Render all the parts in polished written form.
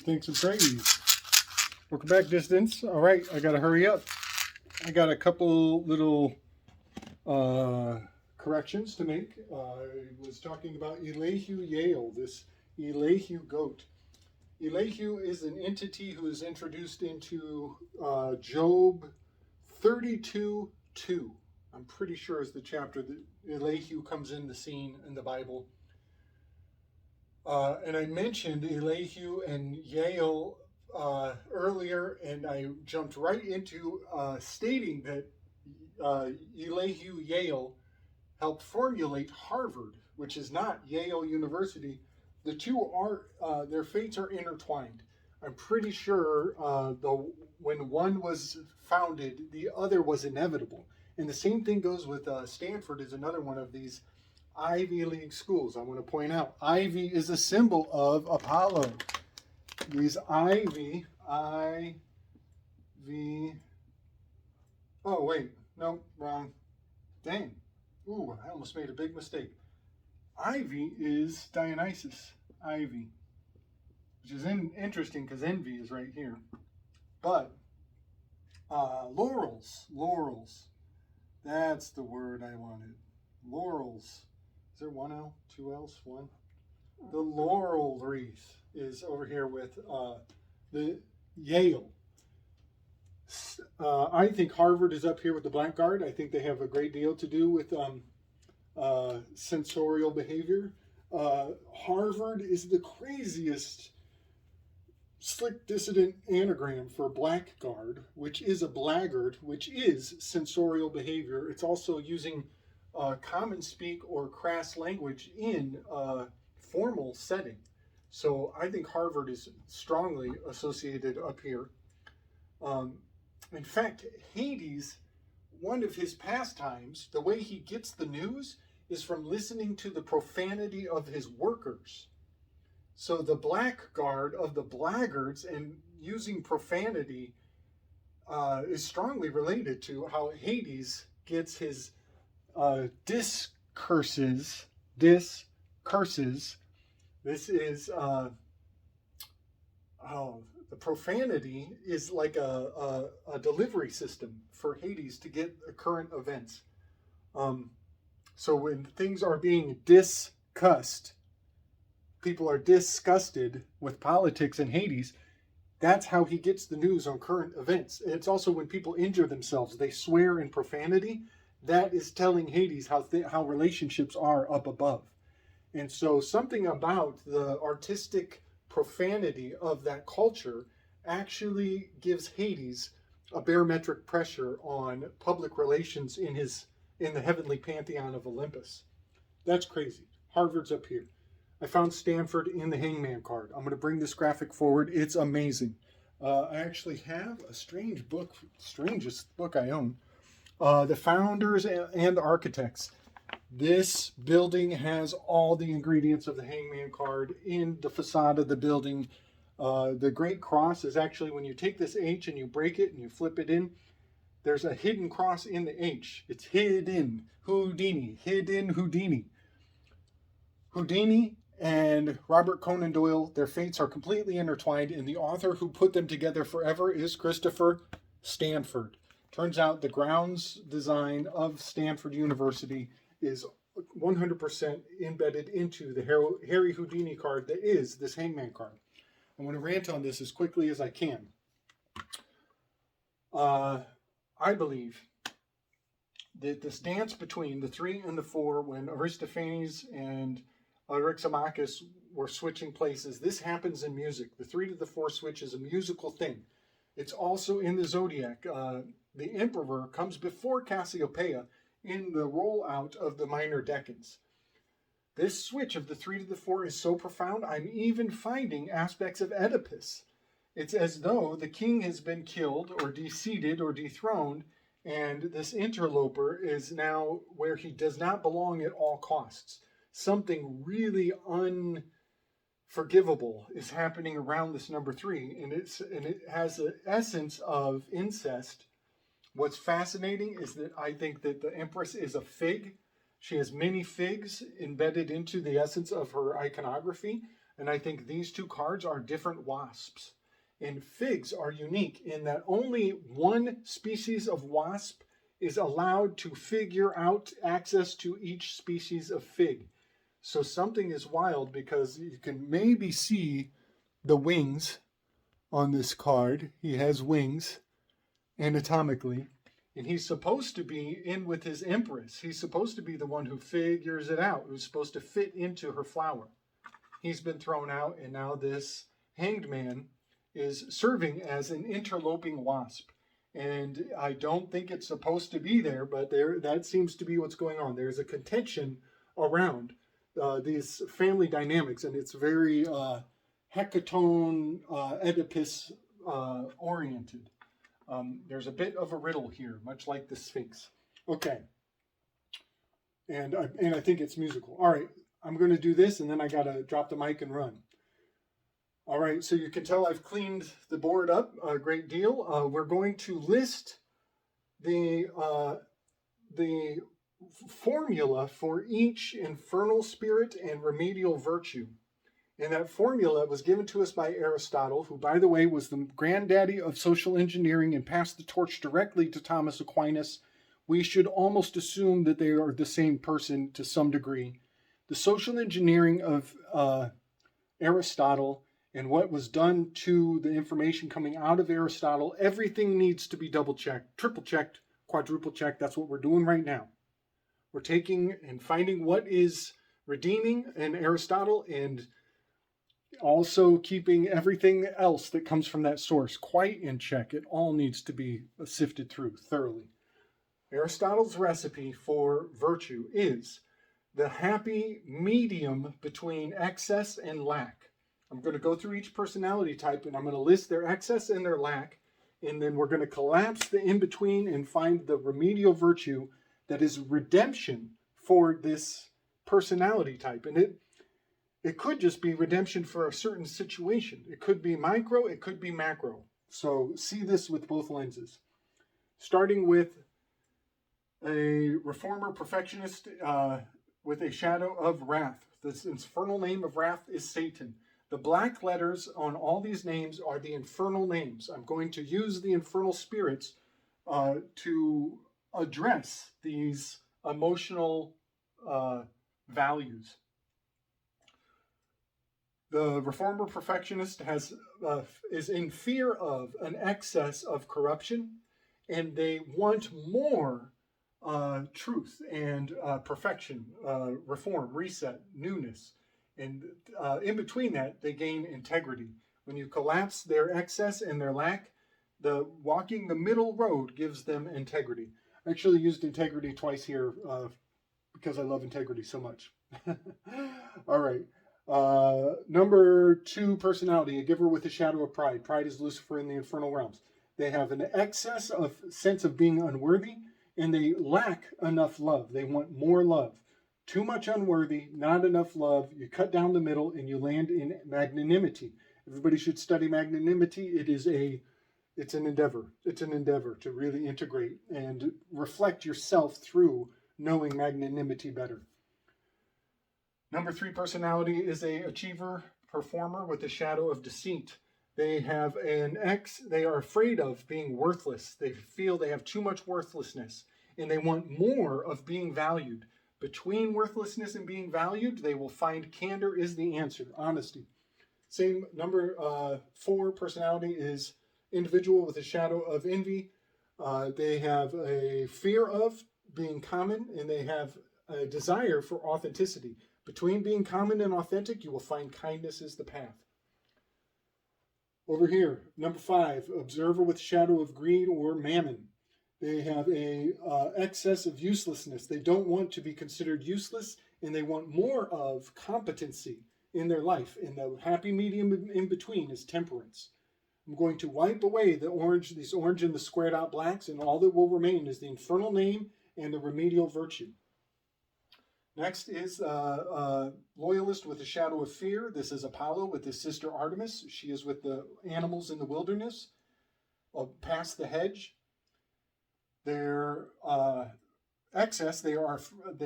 Thanks and praise. Welcome back, distance. All right, I got to hurry up. I got a couple little corrections to make. I was talking about Elihu Yale, this Elihu goat. Elihu is an entity who is introduced into Job 32:2. I'm pretty sure is the chapter that Elihu comes in the scene in the Bible. And I mentioned Elihu and Yale earlier, and I jumped right into stating that Elihu Yale helped formulate Harvard, which is not Yale University. The two are, their fates are intertwined. I'm pretty sure when one was founded, the other was inevitable. And the same thing goes with Stanford is another one of these Ivy League schools. I want to point out, Ivy is a symbol of Apollo. These Ivy, oh wait, no, wrong. Dang. Ooh, I almost made a big mistake. Ivy is Dionysus, Ivy, which is interesting because envy is right here. But laurels, that's the word I wanted. Laurels. Is there one L, two L's, one? The laurel wreath is over here with the Yale. I think Harvard is up here with the blackguard. I think they have a great deal to do with sensorial behavior. Harvard is the craziest slick dissident anagram for blackguard, which is a blackguard, which is sensorial behavior. It's also using common speak or crass language in a formal setting. So I think Harvard is strongly associated up here. In fact, Hades, one of his pastimes, the way he gets the news is from listening to the profanity of his workers. So the blackguard of the blaggards and using profanity is strongly related to how Hades gets his discurses. This is the profanity is like a delivery system for Hades to get current events. So when things are being discussed, people are disgusted with politics in Hades, that's how he gets the news on current events. It's also when people injure themselves, they swear in profanity. That is telling Hades how relationships are up above. And so something about the artistic profanity of that culture actually gives Hades a barometric pressure on public relations in the heavenly pantheon of Olympus. That's crazy. Harvard's up here. I found Stanford in the Hangman card. I'm going to bring this graphic forward. It's amazing. I actually have a strangest book I own. The Founders and Architects. This building has all the ingredients of the Hangman card in the facade of the building. The Great Cross is actually, when you take this H and you break it and you flip it in, there's a hidden cross in the H. It's hidden. Houdini. Hidden Houdini. Houdini and Robert Conan Doyle, their fates are completely intertwined, and the author who put them together forever is Christopher Stanford. Turns out the grounds design of Stanford University is 100% embedded into the Harry Houdini card that is this Hangman card. I'm going to rant on this as quickly as I can. I believe that this dance between the 3 and the 4, when Aristophanes and Eryximachus were switching places, this happens in music. The 3 to the 4 switch is a musical thing. It's also in the zodiac. The emperor comes before Cassiopeia in the rollout of the minor decans. This switch of the 3 to the 4 is so profound, I'm even finding aspects of Oedipus. It's as though the king has been killed or deseated or dethroned, and this interloper is now where he does not belong at all costs. Something really unforgivable is happening around this number 3, and it has an essence of incest. What's fascinating is that I think that the Empress is a fig. She has many figs embedded into the essence of her iconography. And I think these two cards are different wasps. And figs are unique in that only one species of wasp is allowed to figure out access to each species of fig. So something is wild because you can maybe see the wings on this card. He has wings anatomically, and he's supposed to be in with his empress. He's supposed to be the one who figures it out, who's supposed to fit into her flower. He's been thrown out, and now this hanged man is serving as an interloping wasp. And I don't think it's supposed to be there, but that seems to be what's going on. There's a contention around these family dynamics, and it's very hecatone, Oedipus oriented. There's a bit of a riddle here, much like the Sphinx. Okay. And I think it's musical. All right, I'm going to do this, and then I got to drop the mic and run. All right, so you can tell I've cleaned the board up a great deal. We're going to list the formula for each infernal spirit and remedial virtue. And that formula was given to us by Aristotle, who, by the way, was the granddaddy of social engineering and passed the torch directly to Thomas Aquinas. We should almost assume that they are the same person to some degree. The social engineering of Aristotle and what was done to the information coming out of Aristotle, everything needs to be double-checked, triple-checked, quadruple-checked. That's what we're doing right now. We're taking and finding what is redeeming in Aristotle and also keeping everything else that comes from that source quite in check. It all needs to be sifted through thoroughly. Aristotle's recipe for virtue is the happy medium between excess and lack. I'm going to go through each personality type, and I'm going to list their excess and their lack, and then we're going to collapse the in-between and find the remedial virtue that is redemption for this personality type. And it could just be redemption for a certain situation. It could be micro, it could be macro. So see this with both lenses. Starting with a reformer perfectionist with a shadow of wrath. This infernal name of wrath is Satan. The black letters on all these names are the infernal names. I'm going to use the infernal spirits to address these emotional values. The reformer perfectionist is in fear of an excess of corruption, and they want more truth and perfection, reform, reset, newness. And in between that, they gain integrity. When you collapse their excess and their lack, walking the middle road gives them integrity. I actually used integrity twice here because I love integrity so much. All right. Number 2 personality, a giver with a shadow of pride. Pride is Lucifer in the infernal realms. They have an excess of sense of being unworthy, and they lack enough love. They want more love. Too much unworthy, not enough love. You cut down the middle and you land in magnanimity. Everybody should study magnanimity. It's an endeavor. It's an endeavor to really integrate and reflect yourself through knowing magnanimity better. Number 3 personality is a achiever, performer with a shadow of deceit. They have they are afraid of being worthless. They feel they have too much worthlessness, and they want more of being valued. Between worthlessness and being valued, they will find candor is the answer, honesty. Same number 4 personality is individual with a shadow of envy. They have a fear of being common, and they have a desire for authenticity. Between being common and authentic, you will find kindness is the path. Over here, number 5, observer with shadow of greed or mammon. They have a excess of uselessness. They don't want to be considered useless, and they want more of competency in their life. And the happy medium in between is temperance. I'm going to wipe away these orange and the squared out blacks, and all that will remain is the infernal name and the remedial virtue. Next is a loyalist with a shadow of fear. This is Apollo with his sister Artemis. She is with the animals in the wilderness, past the hedge. Their excess, they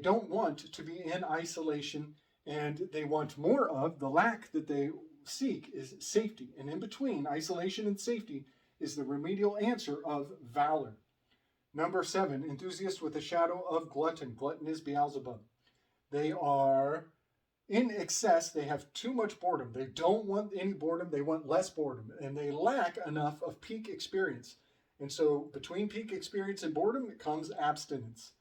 don't want to be in isolation, And they want more of. The lack that they seek is safety. And in between isolation and safety is the remedial answer of valor. Number 7, enthusiast with a shadow of glutton. Glutton is Beelzebub. They are in excess. They have too much boredom. They don't want any boredom. They want less boredom. And they lack enough of peak experience. And so between peak experience and boredom comes abstinence.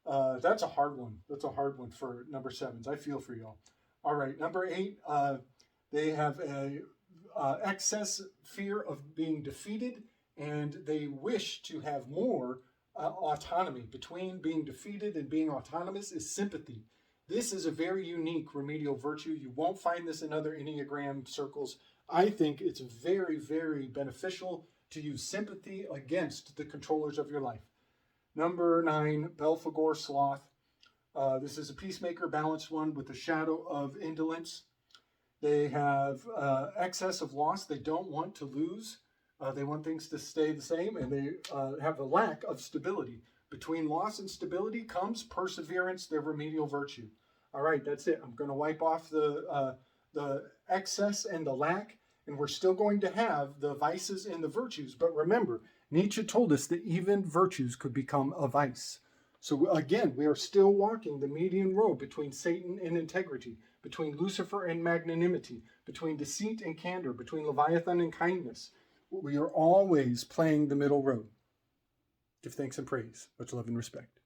That's a hard one. That's a hard one for number 7s. I feel for y'all. All right, number 8, they have a excess fear of being defeated, and they wish to have more autonomy. Between being defeated and being autonomous is sympathy. This is a very unique remedial virtue. You won't find this in other Enneagram circles. I think it's very, very beneficial to use sympathy against the controllers of your life. Number 9, Belphegor Sloth. This is a peacemaker, balanced one with a shadow of indolence. They have excess of loss. They don't want to lose. They want things to stay the same, and they have a lack of stability. Between loss and stability comes perseverance, their remedial virtue. All right, that's it. I'm going to wipe off the excess and the lack, and we're still going to have the vices and the virtues. But remember, Nietzsche told us that even virtues could become a vice. So again, we are still walking the median road between Satan and integrity, between Lucifer and magnanimity, between deceit and candor, between Leviathan and kindness. We are always playing the middle road. Give thanks and praise. Much love and respect.